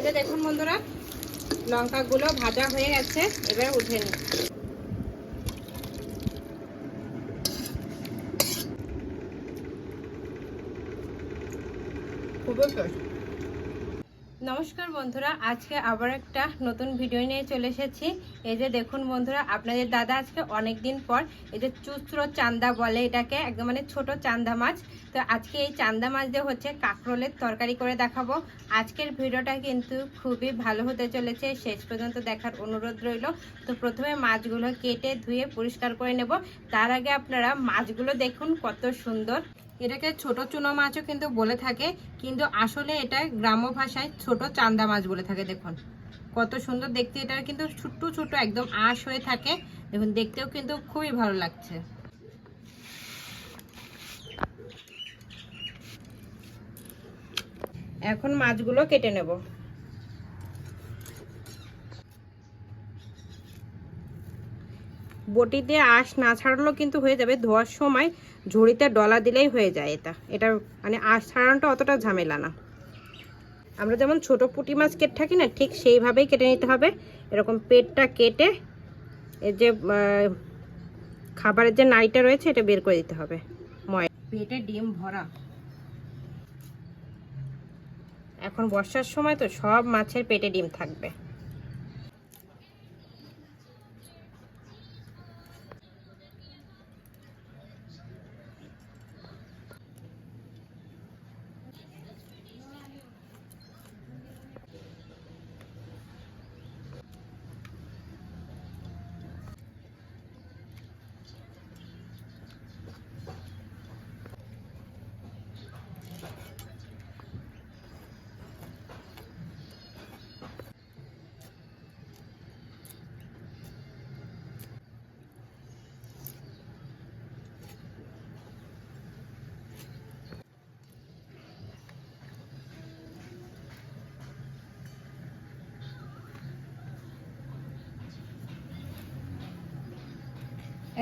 যে দেখুন বন্ধুরা, লঙ্কাগুলো ভাজা হয়ে গেছে, এবার উঠে নিই। নমস্কার বন্ধুরা, আজকে আবার একটা নতুন ভিডিও নিয়ে চলে এসেছি। এই যে দেখুন বন্ধুরা, আপনাদের দাদা আজকে অনেক দিন পর এই যে চুচড়ো চান্দা বলে এটাকে, একদম মানে ছোট চান্দা মাছ। তো আজকে এই চান্দা মাছ দিয়ে হচ্ছে কাঁকরোলের তরকারি করে দেখাবো। আজকের ভিডিওটা কিন্তু খুবই ভালো হতে চলেছে, শেষ পর্যন্ত দেখার অনুরোধ রইল। তো প্রথমে মাছগুলো কেটে ধুয়ে পরিষ্কার করে নেব। তার আগে আপনারা মাছগুলো দেখুন কত সুন্দর। এটাকে ছোট চুনো মাছও কিন্তু বলে থাকে, কিন্তু আসলে এটা গ্রাম্য ভাষায় ছোট চান্দা মাছ বলে থাকে। দেখুন কত সুন্দর দেখতে, এটা কিন্তু ছোট্ট ছোট একদম আঁশ হয়ে থাকে। দেখুন দেখতেও কিন্তু খুবই ভালো লাগছে। এখন মাছগুলো কেটে নেব। বটি দিয়ে আঁশ না ছাড়ালেও কিন্তু হয়ে যাবে, ধোয়ার সময় ঝুড়িতে ডলা দিলেই হয়ে যায়। এটা মানে আঁশ ছাড়ানোটা অতটা ঝামেলা না। আমরা যেমন ছোট পুঁটি মাছ কেটে থাকি না, ঠিক সেইভাবেই কেটে নিতে হবে। এরকম পেটটা কেটে এর যে খাবারের যে নাড়িটা রয়েছে এটা বের করে দিতে হবে। পেটে ডিম ভরা। এখন বর্ষার সময় তো সব মাছের পেটে ডিম থাকবে।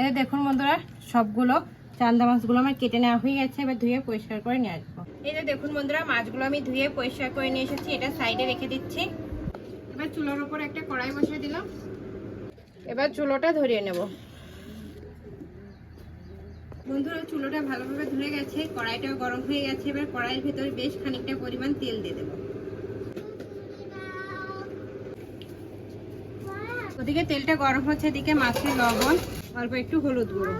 এই দেখুন বন্ধুরা, সবগুলো চান্দা মাছগুলো আমার কেটে নেওয়া হয়ে গেছে। এবার ধুয়ে পরিষ্কার করে নিয়ে আসবো। এই যে দেখুন বন্ধুরা, মাছগুলো আমি ধুয়ে পরিষ্কার করে নিয়ে এসেছি, এটা সাইডে রেখে দিচ্ছি। এবার চুলোর উপর একটা কড়াই বসিয়ে দিলাম। এবার চুলোটা ধরিয়ে নেব। বন্ধুরা, চুলোটা ভালোভাবে ধরে গেছে, কড়াইটাও গরম হয়ে গেছে। এবার কড়াইয়ের ভিতরে বেশ খানিকটা পরিমাণ তেল দিয়ে দেবো। ওদিকে তেলটা গরম হচ্ছে, এদিকে মাছের লবণ, অল্প একটু হলুদ গুঁড়ো,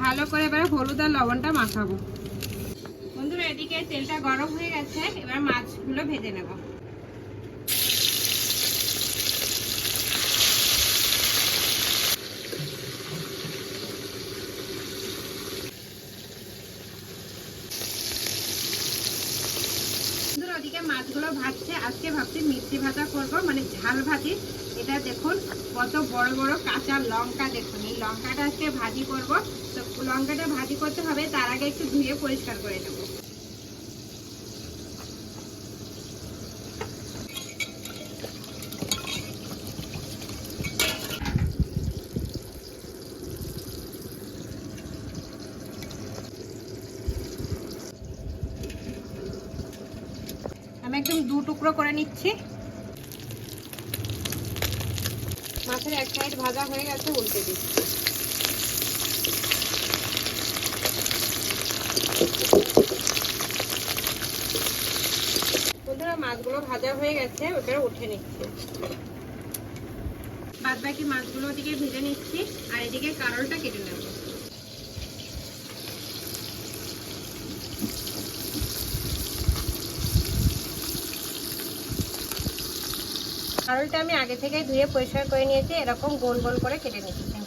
ভালো করে এবার হলুদ আর লবণটা মাখাবো। বন্ধুরা, এদিকে তেলটা গরম হয়ে গেছে, এবার মাছগুলো ভেজে নেব। ওদিকে মাছগুলো ভাজছে। আজকে ভাবছি মিষ্টি ভাজা করব, মানে ঝাল ভাজি। এটা দেখুন কত বড় বড় কাঁচা লঙ্কা, দেখুন এই লঙ্কাটা আজকে ভাজি করব। তো লঙ্কাটা ভাজি করতে হবে, তার আগে একটু ধুয়ে পরিষ্কার করে নেব। আমি একদম দু টুকরো করে নিচ্ছি। মাছের এক সাইড ভাজা হয়ে গেছে, উল্টে দিচ্ছি। বন্ধুরা, মাছগুলো ভাজা হয়ে গেছে, ওটা উঠে নিচ্ছি। বাদ বাকি মাছগুলো ওদিকে ভেজে নিচ্ছি, আর এদিকে কাঁকরোলটা কেটে নেব। কাঁকরোলটা আমি আগে থেকে ধুয়ে পরিষ্কার করে নিয়েছি, এরকম গোল গোল করে কেটে নিচ্ছি।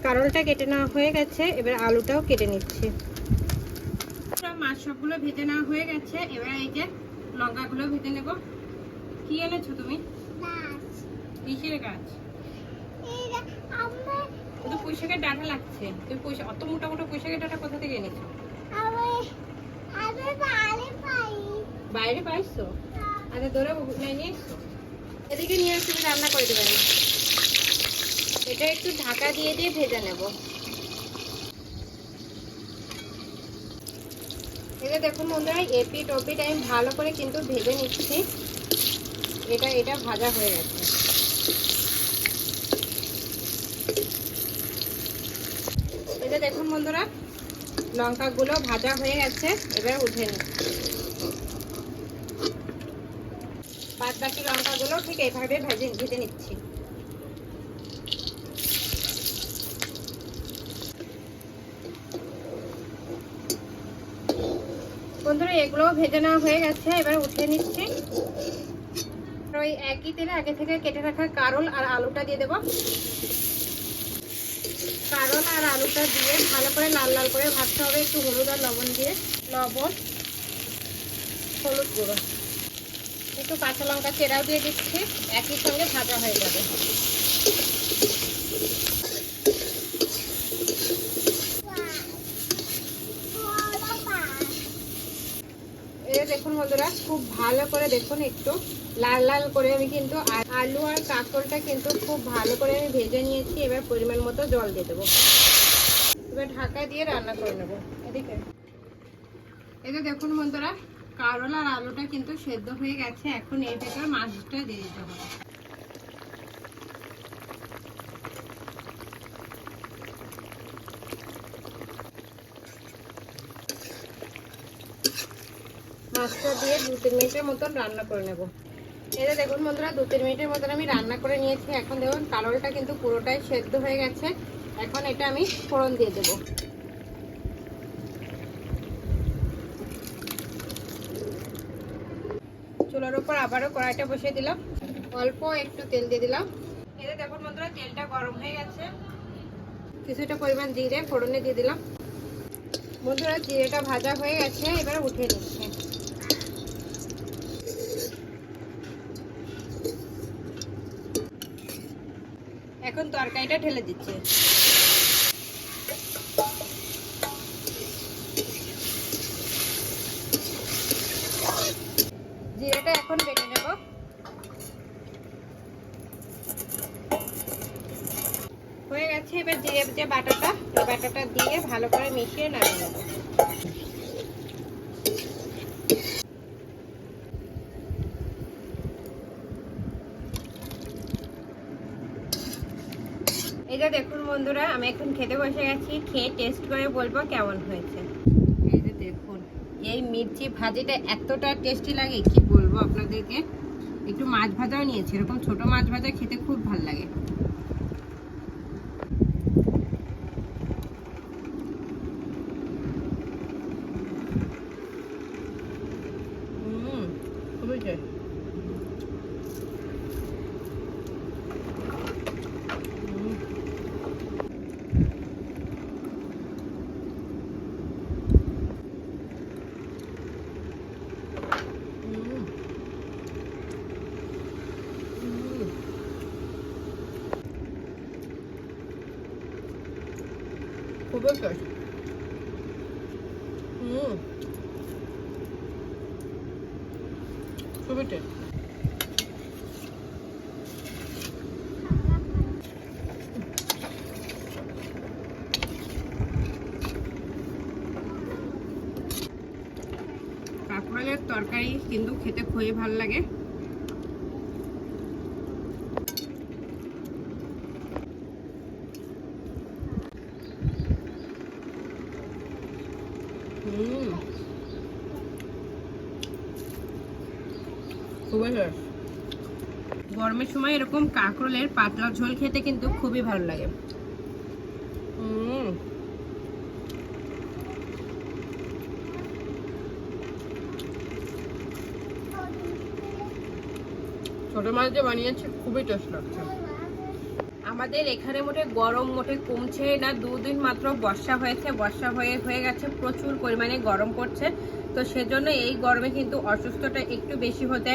কাঁকরোলটা কেটে নেওয়া হয়ে গেছে, এবার আলুটাও কেটে নিচ্ছি। মাছ সবগুলো ভেজে নেওয়া হয়ে গেছে, এবার এই যে লঙ্কাগুলো ভেজে নেব। কি এনেছো তুমি? কিসের গাছ? তো পুঁইশাকের ডাঁটা লাগছে। তুমি অত মোটা মোটা পুঁইশাকের ডাঁটা কোথা থেকে এনেছো? বাইরে পাইছো? আচ্ছা, ধরে নিয়ে এসছো, এদিকে নিয়ে আসলে রান্না করে দেবেন। এটা একটু ঢাকা দিয়ে দিয়ে ভেজে নেব। এই যে দেখুন বন্ধুরা, এপিট ওপিট আমি ভালো করে কিন্তু ভেজে নিচ্ছি। এটা ভাজা হয়ে গেছে। এই যে দেখুন বন্ধুরা, লঙ্কাগুলো ভাজা হয়ে গেছে, এবার উঠে নিচ্ছি। বাদ বাকি লঙ্কাগুলো ঠিক এইভাবে ভেজে নিচ্ছি। বন্ধুরা এগুলো ভেজে নেওয়া হয়ে গেছে, এবার উঠিয়ে নিচ্ছি। ওই একই তেলে আগে থেকে কেটে রাখা কারল আর আলুটা দিয়ে দেবো। কারল আর আলুটা দিয়ে ভালো করে লাল লাল করে ভাজতে হবে, একটু হলুদ আর লবণ দিয়ে। লবণ, হলুদ গুঁড়ো, একটু কাঁচা লঙ্কা চেরাও দিয়ে দিচ্ছি, একই সঙ্গে ভাজা হয়ে যাবে। এই দেখুন বন্ধুরা, খুব ভালো করে দেখুন একটু লাল লাল করে আমি কিন্তু আলু আর কাঁকরোলটা কিন্তু খুব ভালো করে আমি ভেজে নিয়েছি। এবার পরিমাণ মতো জল দিয়ে দেবো। এবার ঢাকা দিয়ে রান্না করে নেবো। এদিকে এই যে দেখুন বন্ধুরা, কারল আর আলুটা কিন্তু সেদ্ধ হয়ে গেছে। এখন এর ভেতর মাছটা দিয়ে দিতে হবে। মাছটা দিয়ে 2-3 মিনিটের মতন রান্না করে নেব। এই যে দেখুন বন্ধুরা, 2-3 মিনিটের মতন আমি রান্না করে নিয়েছি। এখন দেখুন কারলটা কিন্তু পুরোটাই সেদ্ধ হয়ে গেছে। এখন এটা আমি ফোড়ন দিয়ে দেব। চুলার উপর আবারও কড়াইটা বসিয়ে দিলাম, অল্প একটু তেল দিয়ে দিলাম। এই যে দেখুন বন্ধুরা, তেলটা গরম হয়ে গেছে। কিছুটা পরিমাণ জিরে ফোড়নে দিয়ে দিলাম। বন্ধুরা জিরেটা ভাজা হয়ে গেছে, এবার উঠিয়ে নিচ্ছি। এখন তরকারিটা ঢেলে দিচ্ছি। জিরেটা এখন বেটে নেব। হয়ে গেছে, এবার জিরে যে বাটাটা, এই বাটাটা দিয়ে ভালো করে মিশিয়ে নামিয়ে নেব। এই যে দেখুন বন্ধুরা, আমি এখন খেতে বসে গেছি। খেয়ে টেস্ট করে বলবো কেমন হয়েছে। এই যে দেখুন, এই মির্চি ভাজিটা এতটা টেস্টি লাগে কি বলবো আপনাদেরকে। একটু মাছ ভাজাও নিয়েছি, এরকম ছোট মাছ ভাজা খেতে খুব ভালো লাগে। খুবই টেস্ট। খুবই টেস্ট। খুবই টেস্ট। কাঁকরোলের তরকারি কিন্তু খেতে খুবই ভালো লাগে। গরমের সময় এরকম কাঁকরোলের পাতলা ঝোল খেতে কিন্তু খুবই ভালো লাগে। ছোট মাছ দিয়ে বানিয়েছি, খুবই টেস্ট লাগছে। আমাদের এখানে গরম কমছে না। 2 দিন মাত্র বর্ষা হয়েছে, বর্ষা হয়ে গেছে, প্রচুর পরিমাণে গরম পড়ছে। তো সেজন্য এই গরমে কিন্তু অসুস্থতা একটু বেশি হতে,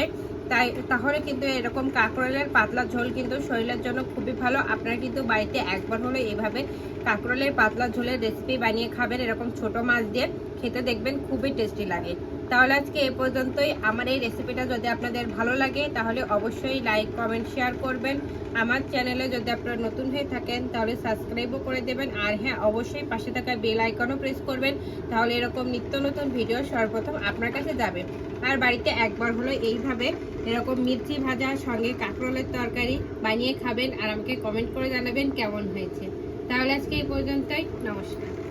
তাহলে কিন্তু এরকম কাঁকরোলের পাতলা ঝোল কিন্তু শরীরের জন্য খুবই ভালো। আপনারা কিন্তু বাড়িতে একবার হলে এইভাবে কাঁকরোলের পাতলা ঝোলের রেসিপি বানিয়ে খাবেন, এরকম ছোট মাছ দিয়ে খেতে দেখবেন খুবই টেস্টি লাগে। তাহলে আজকে এ পর্যন্তই। আমার এই রেসিপিটা যদি আপনাদের ভালো লাগে তাহলে অবশ্যই লাইক কমেন্ট শেয়ার করবেন। আমার চ্যানেলে যদি আপনারা নতুন হয়ে থাকেন তাহলে সাবস্ক্রাইবও করে দেবেন। আর হ্যাঁ, অবশ্যই পাশে থাকা বেল আইকনও প্রেস করবেন, তাহলে এরকম নিত্য নতুন ভিডিও সর্বপ্রথম আপনার কাছে যাবে। আর বাড়িতে একবার হলো এইভাবে এরকম মির্চি ভাজা সঙ্গে কাঁকরোলের তরকারি বানিয়ে খাবেন আর আমাকে কমেন্ট করে জানাবেন কেমন হয়েছে। তাহলে আজকে এই পর্যন্তই, নমস্কার।